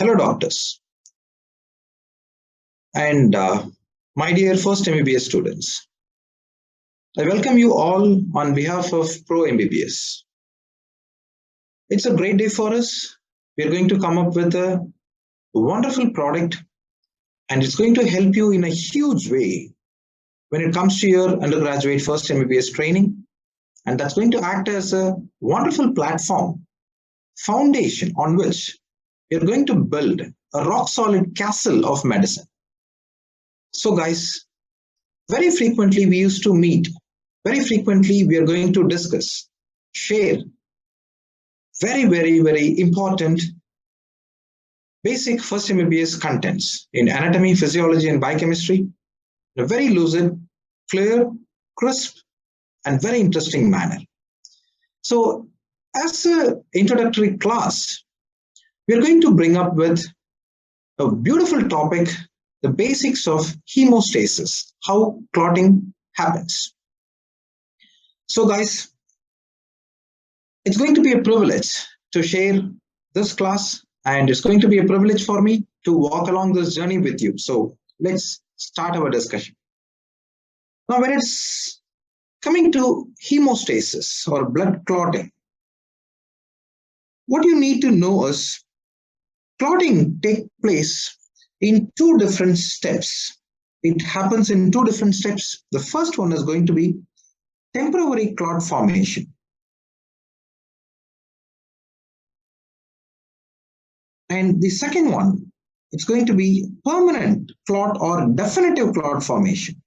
Hello, doctors, and my dear first MBBS students. I welcome you all on behalf of Pro MBBS. It's a great day for us. We're going to come up with a wonderful product, and it's going to help you in a huge way when it comes to your undergraduate first MBBS training. And that's going to act as a wonderful platform, foundation on which you're going to build a rock-solid castle of medicine. So guys, very frequently we used to meet. Very frequently we are going to discuss, share very important basic first MBBS contents in anatomy, physiology, and biochemistry in a very lucid, clear, crisp, and very interesting manner. So as an introductory class, we are going to bring up with a beautiful topic, the basics of hemostasis, how clotting happens. So guys, it's going to be a privilege to share this class, and it's going to be a privilege for me to walk along this journey with you. So let's start our discussion. Now, when it's coming to hemostasis or blood clotting, what you need to know is clotting takes place in two different steps. It happens in two different steps. The first one is going to be temporary clot formation. And the second one, it's going to be permanent clot or definitive clot formation.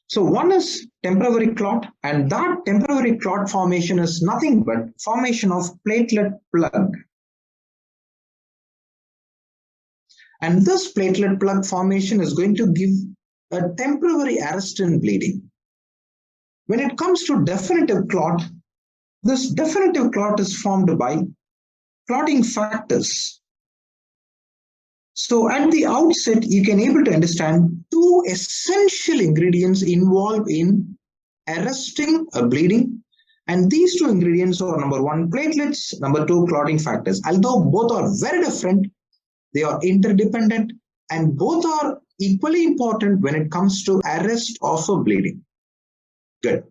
So one is temporary clot, and that temporary clot formation is nothing but formation of platelet plug. And this platelet plug formation is going to give a temporary arrest in bleeding. When it comes to definitive clot, this definitive clot is formed by clotting factors. So at the outset, you can able to understand two essential ingredients involved in arresting a bleeding. And these two ingredients are number one, platelets, number two, clotting factors. Although both are very different, they are interdependent, and both are equally important when it comes to arrest of a bleeding. Good.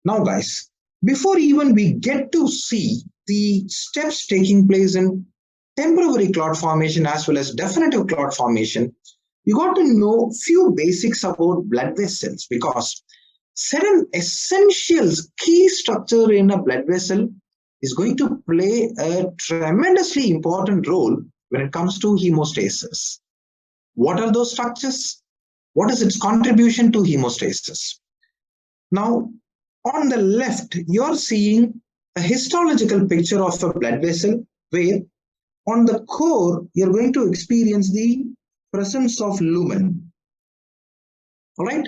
Now guys, before even we get to see the steps taking place in temporary clot formation as well as definitive clot formation, you got to know few basics about blood vessels, because certain essentials, key structure in a blood vessel is going to play a tremendously important role when it comes to hemostasis. What are those structures? What is its contribution to hemostasis? Now, on the left, you're seeing a histological picture of a blood vessel where on the core, you're going to experience the presence of lumen. All right.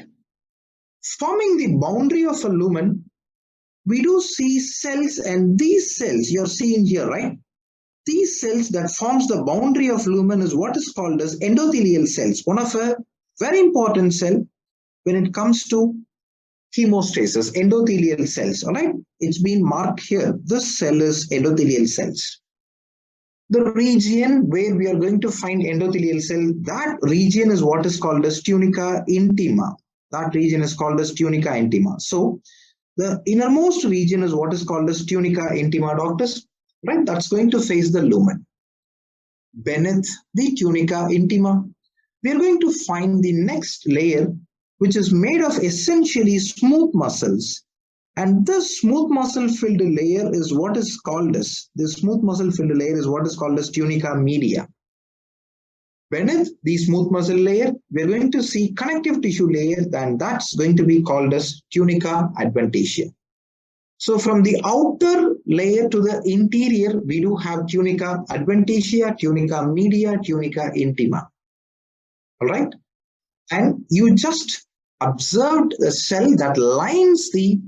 Forming the boundary of a lumen, we do see cells, and these cells you're seeing here, right? These cells that forms the boundary of lumen is what is called as endothelial cells, one of a very important cell when it comes to hemostasis, endothelial cells. All right. It's been marked here. This cell is endothelial cells. The region where we are going to find endothelial cell, that region is what is called as tunica intima. That region is called as tunica intima. So the innermost region is what is called as tunica intima, doctors, right? That's going to face the lumen. Beneath the tunica intima, we are going to find the next layer, which is made of essentially smooth muscles. And this smooth muscle filled layer is what is called as, tunica media. Beneath the smooth muscle layer, we're going to see connective tissue layer, and that's going to be called as tunica adventitia. So from the outer layer to the interior, we do have tunica adventitia, tunica media, tunica intima. All right. And you just observed a cell that lines the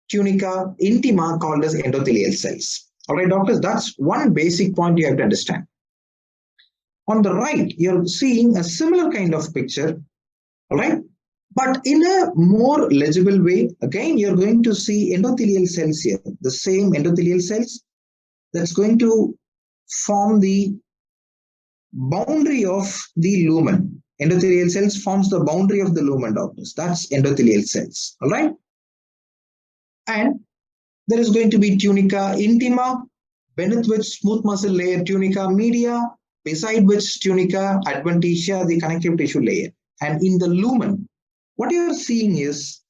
tunica intima called as endothelial cells. All right, doctors, that's one basic point you have to understand. On the right, you're seeing a similar kind of picture. All right, But in a more legible way, again, you're going to see endothelial cells here, the same endothelial cells that's going to form the boundary of the lumen. Endothelial cells forms the boundary of the lumen, doctors. That's endothelial cells, all right? And there is going to be tunica intima, beneath which smooth muscle layer tunica media, beside which tunica adventitia, the connective tissue layer. And in the lumen, what you're seeing is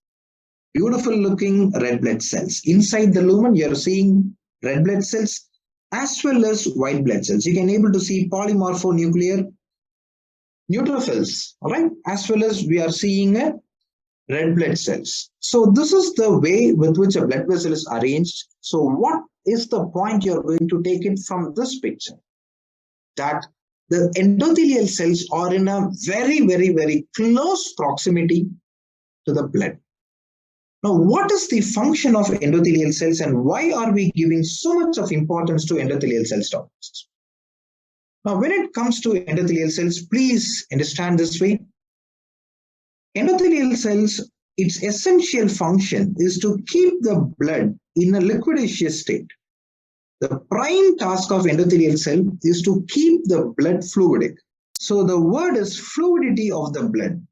beautiful looking red blood cells. Inside the lumen, you're seeing red blood cells as well as white blood cells. You can able to see polymorphonuclear neutrophils, all right, as well as we are seeing red blood cells. So this is the way with which a blood vessel is arranged. So what is the point you're going to take it from this picture? That the endothelial cells are in a very, very, very close proximity to the blood. Now, what is the function of endothelial cells and why are we giving so much of importance to endothelial cells, doctors? Now, when it comes to endothelial cells, please understand this way. Endothelial cells, its essential function is to keep the blood in a liquidaceous state. The prime task of endothelial cell is to keep the blood fluidic. So the word is fluidity of the blood.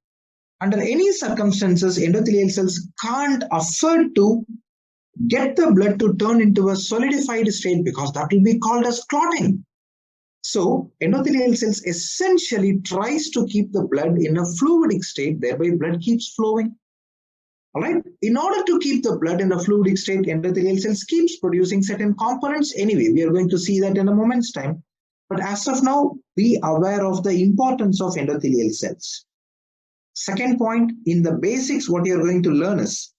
Under any circumstances, endothelial cells can't afford to get the blood to turn into a solidified state because that will be called as clotting. So endothelial cells essentially tries to keep the blood in a fluidic state, thereby blood keeps flowing. All right. In order to keep the blood in a fluidic state, endothelial cells keeps producing certain components. Anyway, we are going to see that in a moment's time. But as of now, be aware of the importance of endothelial cells. Second point, in the basics, what you are going to learn is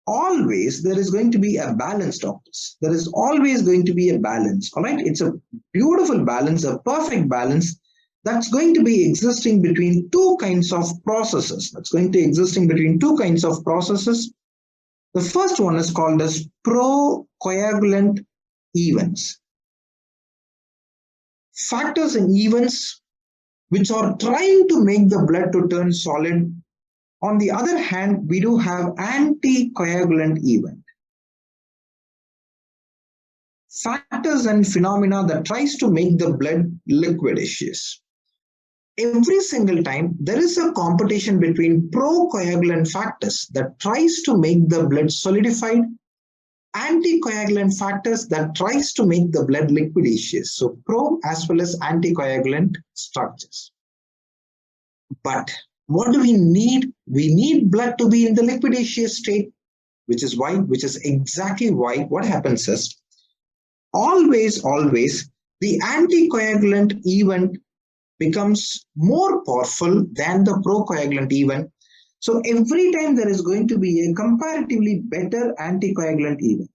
always there is going to be a balance, doctors. There is always going to be a balance. All right. It's a beautiful balance, a perfect balance that's going to be existing between two kinds of processes. The first one is called as procoagulant events. Factors and events which are trying to make the blood to turn solid. On the other hand, we do have anticoagulant event. Factors and phenomena that tries to make the blood liquidaceous. Every single time, there is a competition between procoagulant factors that tries to make the blood solidified, anticoagulant factors that tries to make the blood liquidaceous. So pro as well as anticoagulant structures. But what do we need? We need blood to be in the liquidaceous state, which is exactly why what happens is always the anticoagulant event becomes more powerful than the procoagulant event. So every time there is going to be a comparatively better anticoagulant event.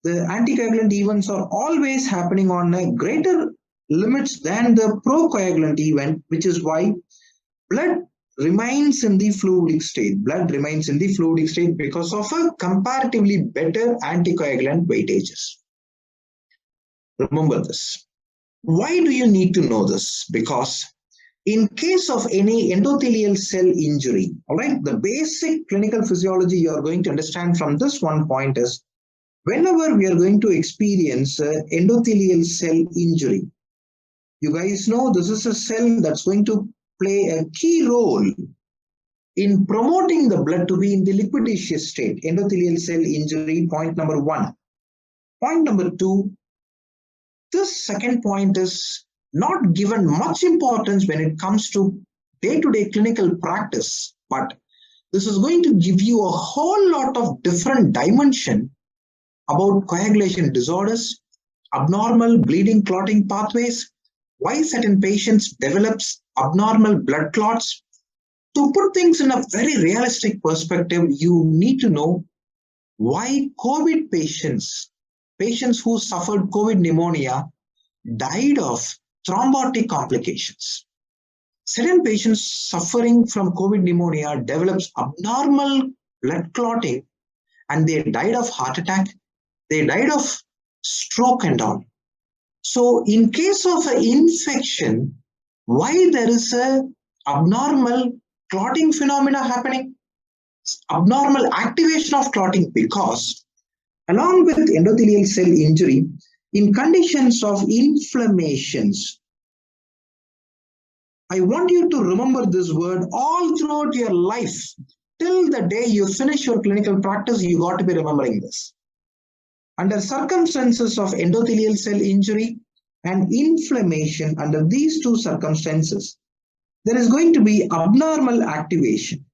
The anticoagulant events are always happening on a greater limits than the procoagulant event, which is why blood remains in the fluidic state. Blood remains in the fluidic state because of a comparatively better anticoagulant weightages. Remember this. Why do you need to know this? Because in case of any endothelial cell injury, all right, the basic clinical physiology you are going to understand from this one point is whenever we are going to experience endothelial cell injury, you guys know this is a cell that's going to play a key role in promoting the blood to be in the liquidaceous state. Endothelial cell injury, point number one. Point number two, this second point is not given much importance when it comes to day-to-day clinical practice, but this is going to give you a whole lot of different dimension about coagulation disorders, abnormal bleeding clotting pathways, why certain patients develops abnormal blood clots. To put things in a very realistic perspective, you need to know why COVID patients who suffered COVID pneumonia died of thrombotic complications. Certain patients suffering from COVID pneumonia develops abnormal blood clotting and they died of heart attack, they died of stroke and all. So in case of an infection, why there is a abnormal clotting phenomena happening, abnormal activation of clotting, because along with endothelial cell injury, in conditions of inflammations, I want you to remember this word all throughout your life. Till the day you finish your clinical practice, you got to be remembering this. Under circumstances of endothelial cell injury and inflammation, under these two circumstances, there is going to be abnormal activation.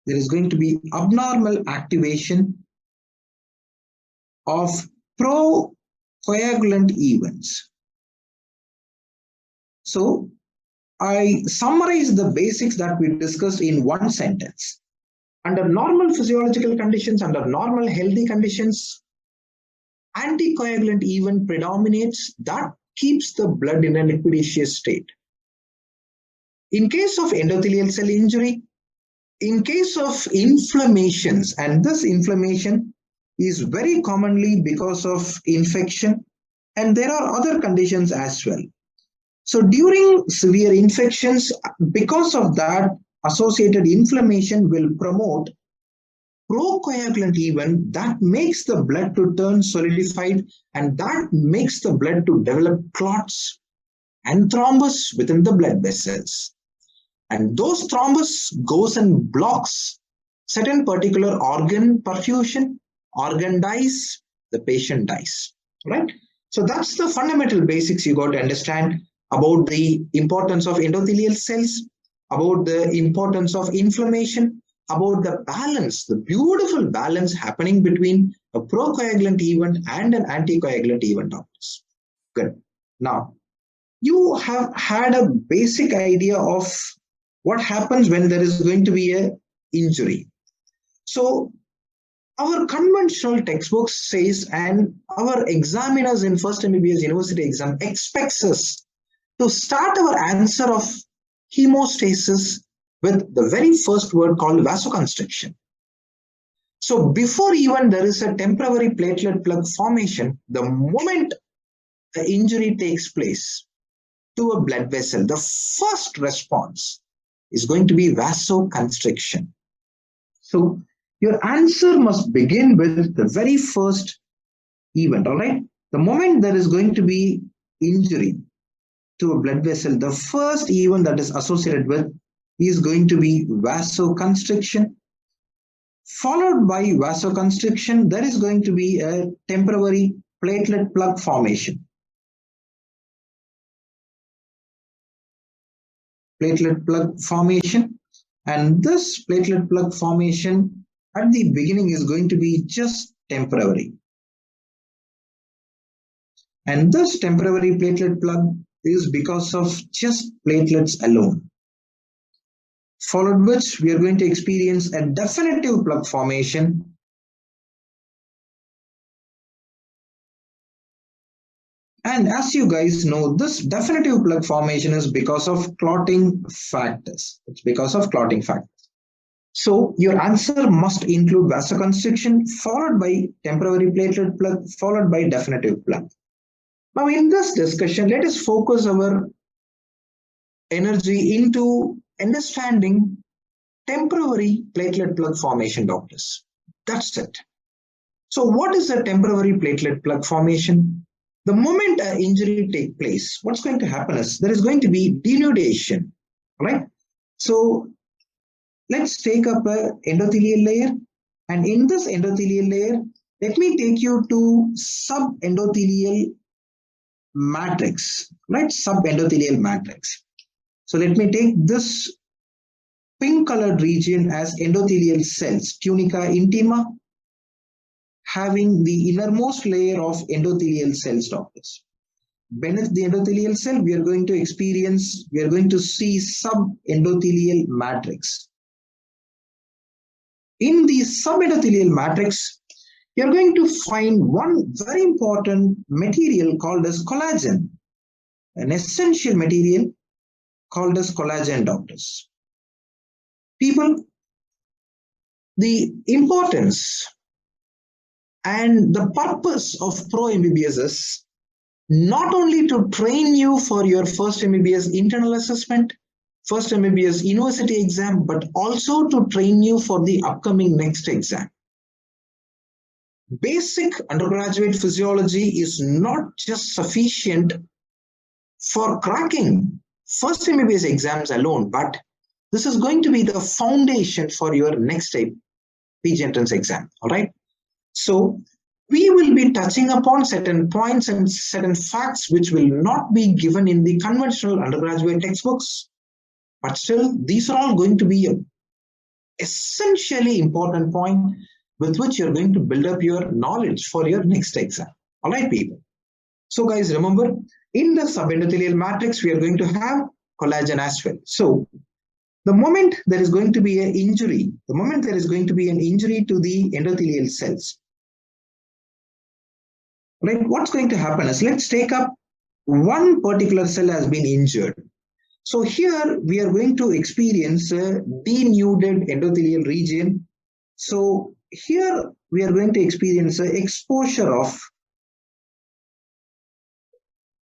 There is going to be abnormal activation of procoagulant events. So, I summarize the basics that we discussed in one sentence. Under normal physiological conditions, under normal healthy conditions, anticoagulant event predominates. That keeps the blood in a liquidaceous state. In case of endothelial cell injury, in case of inflammations, and this inflammation is very commonly because of infection, and there are other conditions as well. So during severe infections, because of that, associated inflammation will promote procoagulant event that makes the blood to turn solidified, and that makes the blood to develop clots and thrombus within the blood vessels. And those thrombus goes and blocks certain particular organ perfusion, organ dies, the patient dies, right? So that's the fundamental basics you got to understand about the importance of endothelial cells, about the importance of inflammation, about the balance, the beautiful balance happening between a procoagulant event and an anticoagulant event. Good. Now, you have had a basic idea of what happens when there is going to be an injury. So, our conventional textbooks says, and our examiners in first MBBS university exam expects us to start our answer of hemostasis with the very first word called vasoconstriction. So before even there is a temporary platelet plug formation, the moment the injury takes place to a blood vessel, the first response is going to be vasoconstriction. So your answer must begin with the very first event, all right? The moment there is going to be injury to a blood vessel, the first event that is associated with is going to be vasoconstriction. Followed by vasoconstriction, there is going to be a temporary platelet plug formation. Platelet plug formation, and this platelet plug formation at the beginning is going to be just temporary. And this temporary platelet plug is because of just platelets alone. Followed which we are going to experience a definitive plug formation. And as you guys know, this definitive plug formation is because of clotting factors. It's because of clotting factors. So your answer must include vasoconstriction, followed by temporary platelet plug, followed by definitive plug. Now in this discussion, let us focus our energy into understanding temporary platelet plug formation, doctors. That's it. So what is a temporary platelet plug formation? The moment an injury takes place, what's going to happen is there is going to be denudation, right? So let's take up an endothelial layer, and in this endothelial layer, let me take you to subendothelial matrix, right? Subendothelial matrix. So let me take this pink colored region as endothelial cells, tunica intima, having the innermost layer of endothelial cells, doctors. Beneath the endothelial cell, we are going to see subendothelial matrix. In the subendothelial matrix, you're going to find one very important material called as collagen, an essential material called as collagen, doctors. People, the importance and the purpose of Pro MBBS is not only to train you for your first MBBS internal assessment, first MBBS university exam, but also to train you for the upcoming next exam. Basic undergraduate physiology is not just sufficient for cracking first MBBS exams alone, but this is going to be the foundation for your next PG entrance exam. All right. So we will be touching upon certain points and certain facts which will not be given in the conventional undergraduate textbooks. But still, these are all going to be an essentially important point with which you're going to build up your knowledge for your next exam. All right, people. So guys, remember, in the subendothelial matrix, we are going to have collagen as well. So the moment there is going to be an injury, to the endothelial cells, right, what's going to happen is, let's take up one particular cell has been injured. So here we are going to experience a denuded endothelial region. So here we are going to experience an exposure of,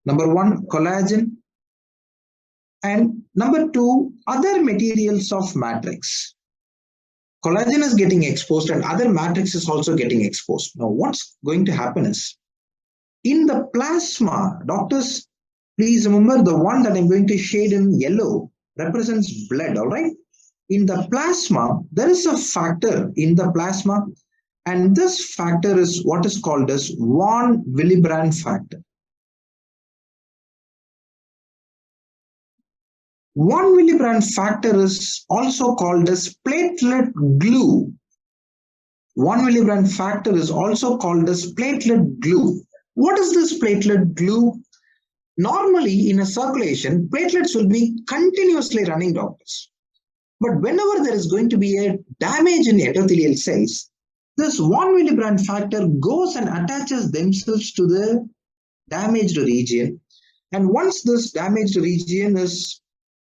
number one, collagen, and number two, other materials of matrix. Collagen is getting exposed and other matrix is also getting exposed. Now what's going to happen is, in the plasma, doctors, please remember the one that I'm going to shade in yellow represents blood, all right? In the plasma, there is a factor in the plasma, and this factor is what is called as von Willebrand factor. Von Willebrand factor is also called as platelet glue. Von Willebrand factor is also called as platelet glue. What is this platelet glue? Normally in a circulation, platelets will be continuously running, doctors. But whenever there is going to be a damage in endothelial cells, this von Willebrand factor goes and attaches themselves to the damaged region. And once this damaged region is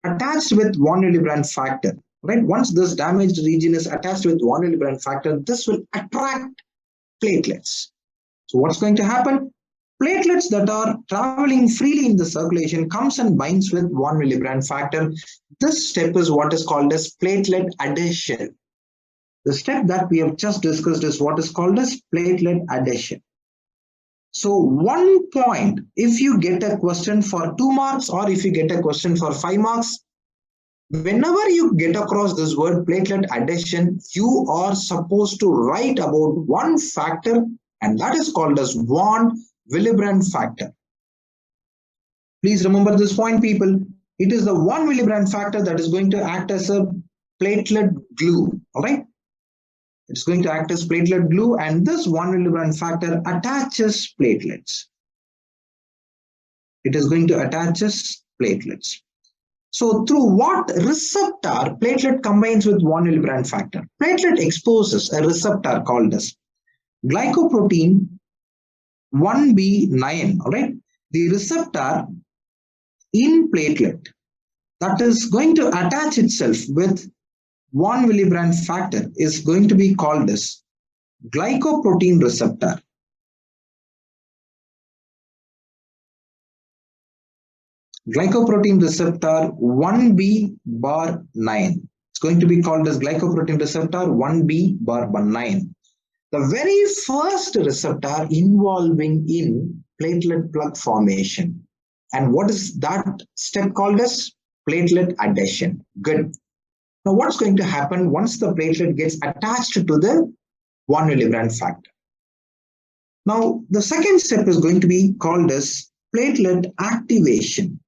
attached with von Willebrand factor, right? Once this damaged region is attached with von Willebrand factor, this will attract platelets. So what's going to happen? Platelets that are traveling freely in the circulation comes and binds with von Willebrand factor. This step is what is called as platelet adhesion. The step that we have just discussed is what is called as platelet adhesion. So 1 point, if you get a question for 2 marks or if you get a question for 5 marks, whenever you get across this word platelet adhesion, you are supposed to write about one factor, and that is called as von Willebrand factor. Please remember this point, people. It is the von Willebrand factor that is going to act as a platelet glue. All right. It's going to act as platelet glue, and this von Willebrand factor attaches platelets. It is going to attach platelets. So through what receptor platelet combines with von Willebrand factor? Platelet exposes a receptor called as glycoprotein 1b9, all right? The receptor in platelet that is going to attach itself with von Willebrand factor is going to be called as glycoprotein receptor. Glycoprotein receptor 1b9. It's going to be called as glycoprotein receptor 1b9. The very first receptor involving in platelet plug formation. And what is that step called as? Platelet adhesion. Good. Now what's going to happen once the platelet gets attached to the von Willebrand factor? Now the second step is going to be called as platelet activation.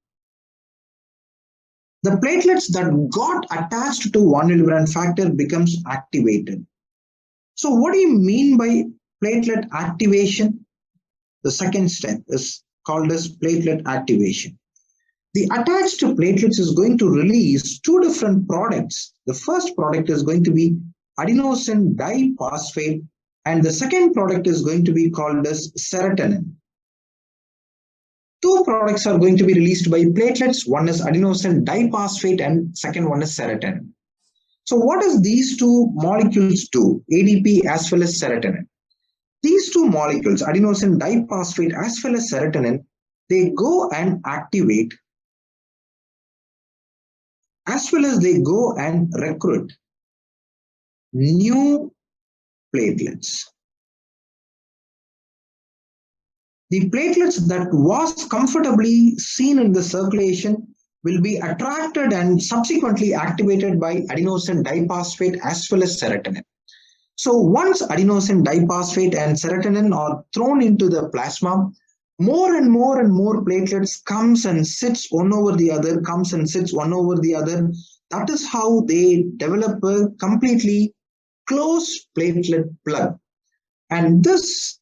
The platelets that got attached to von Willebrand factor becomes activated. So what do you mean by platelet activation? The second step is called as platelet activation. The attached platelets is going to release 2 different products. The first product is going to be adenosine diphosphate, and the second product is going to be called as serotonin. 2 products are going to be released by platelets. One is adenosine diphosphate and second one is serotonin. So what does these 2 molecules do? ADP as well as serotonin. These 2 molecules, adenosine diphosphate as well as serotonin, they go and activate as well as they go and recruit new platelets. The platelets that was comfortably seen in the circulation will be attracted and subsequently activated by adenosine diphosphate as well as serotonin. So once adenosine diphosphate and serotonin are thrown into the plasma, more and more platelets comes and sits one over the other, That is how they develop a completely closed platelet plug. And this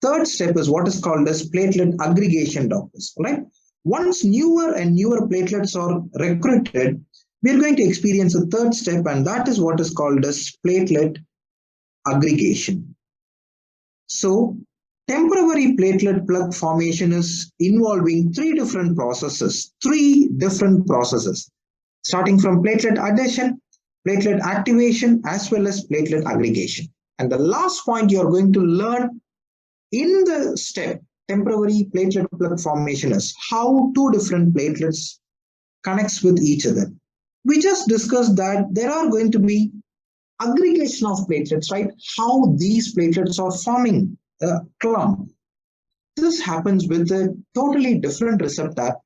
third step is what is called as platelet aggregation, doctors. Right? Once newer and newer platelets are recruited, we are going to experience a third step, and that is what is called as platelet aggregation. So temporary platelet plug formation is involving three different processes, starting from platelet adhesion, platelet activation, as well as platelet aggregation. And the last point you are going to learn in the step temporary platelet plug formation is how two different platelets connects with each other. We just discussed that there are going to be aggregation of platelets, right? How these platelets are forming a clump. This happens with a totally different receptor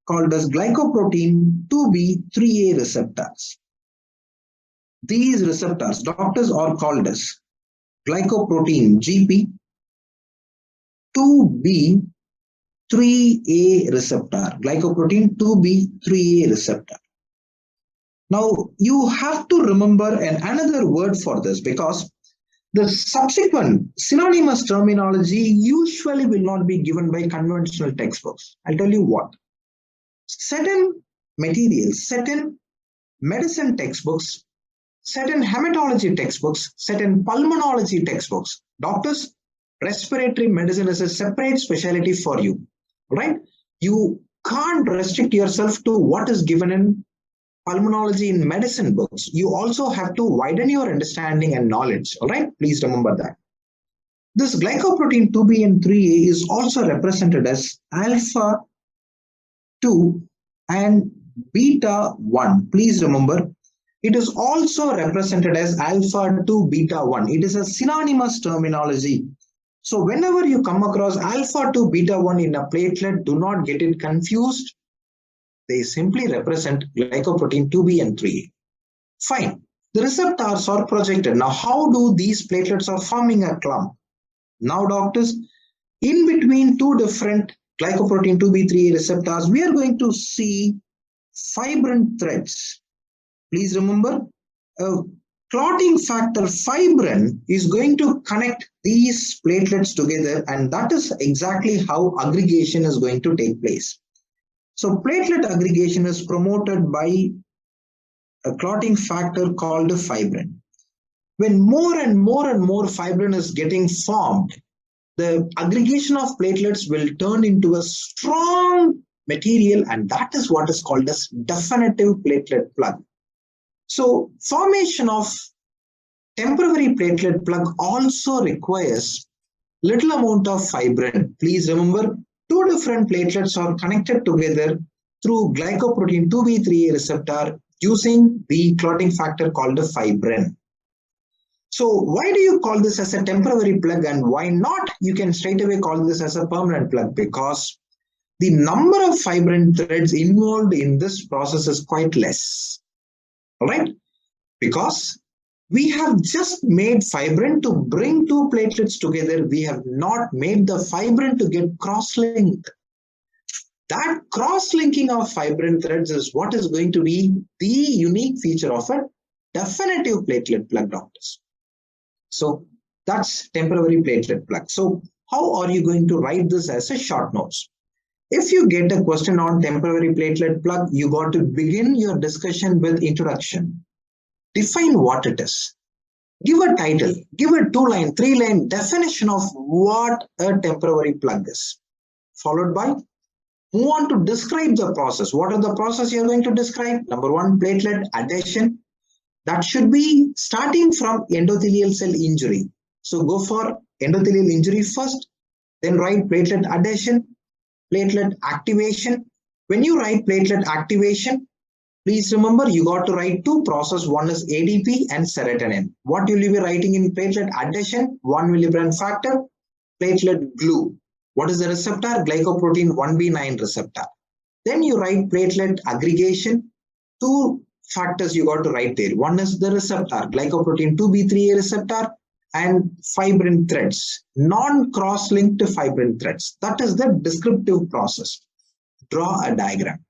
called as glycoprotein 2B3A receptors. These receptors, doctors, are called as glycoprotein GP 2B3A receptor, glycoprotein 2B3A receptor. Now, you have to remember another word for this, because the subsequent synonymous terminology usually will not be given by conventional textbooks. I'll tell you what. Certain materials, certain medicine textbooks, certain hematology textbooks, certain pulmonology textbooks, doctors, respiratory medicine is a separate specialty for you, right? You can't restrict yourself to what is given in pulmonology in medicine books. You also have to widen your understanding and knowledge, all right? Please remember that. This glycoprotein 2B and 3A is also represented as alpha 2 and beta 1. Please remember, it is also represented as alpha 2 beta 1. It is a synonymous terminology. So whenever you come across alpha 2 beta 1 in a platelet, do not get it confused. They simply represent glycoprotein 2B and 3A. Fine. The receptors are projected. Now, how do these platelets are forming a clump? Now, doctors, in between two different glycoprotein 2B, 3A receptors, we are going to see fibrin threads. Please remember, clotting factor fibrin is going to connect these platelets together, and that is exactly how aggregation is going to take place. So platelet aggregation is promoted by a clotting factor called fibrin. When more and more fibrin is getting formed, the aggregation of platelets will turn into a strong material, and that is what is called as definitive platelet plug. So formation of temporary platelet plug also requires little amount of fibrin. Please remember, two different platelets are connected together through glycoprotein 2B3A receptor using the clotting factor called fibrin. So why do you call this as a temporary plug, and why not you can straight away call this as a permanent plug? Because the number of fibrin threads involved in this process is quite less. All right? Because we have just made fibrin to bring two platelets together. We have not made the fibrin to get cross-linked. That cross-linking of fibrin threads is what is going to be the unique feature of a definitive platelet plug, doctors. So that's temporary platelet plug. So how are you going to write this as a short notes? If you get a question on temporary platelet plug, you got to begin your discussion with introduction. Define what it is. Give a title, give a 2-line, 3-line definition of what a temporary plug is. Followed by, move on to describe the process. What are the process you are going to describe? Number 1, platelet adhesion. That should be starting from endothelial cell injury. So go for endothelial injury first, then write platelet adhesion. platelet activation. When you write platelet activation, please remember you got to write two processes. One is ADP and serotonin. What will you be writing in platelet adhesion? 1 milligram factor, platelet glue. What is the receptor? Glycoprotein 1b9 receptor. Then you write platelet aggregation. Two factors you got to write there. One is the receptor, glycoprotein 2b3a receptor, and fibrin threads, non-cross-linked fibrin threads. That is the descriptive process. Draw a diagram.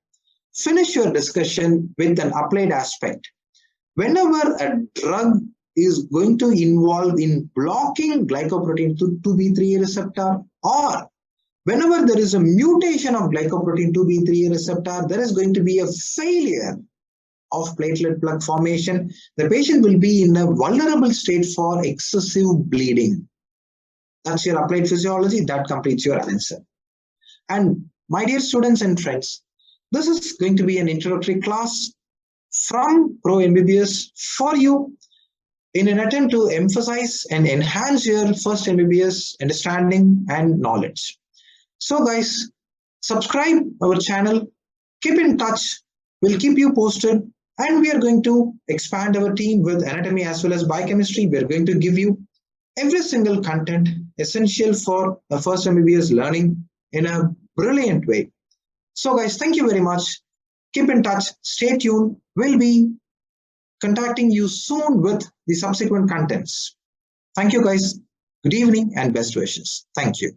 Finish your discussion with an applied aspect. Whenever a drug is going to involve in blocking glycoprotein 2b3a receptor, or whenever there is a mutation of glycoprotein 2b3a receptor, there is going to be a failure of platelet plug formation. The patient will be in a vulnerable state for excessive bleeding. That's your applied physiology. That completes your answer. And my dear students and friends, this is going to be an introductory class from Pro MBBS for you in an attempt to emphasize and enhance your first MBBS understanding and knowledge. So guys, subscribe our channel, keep in touch, we'll keep you posted, and we are going to expand our team with anatomy as well as biochemistry. We are going to give you every single content essential for a first MBBS learning in a brilliant way. So guys, thank you very much. Keep in touch, stay tuned. We'll be contacting you soon with the subsequent contents. Thank you guys. Good evening and best wishes. Thank you.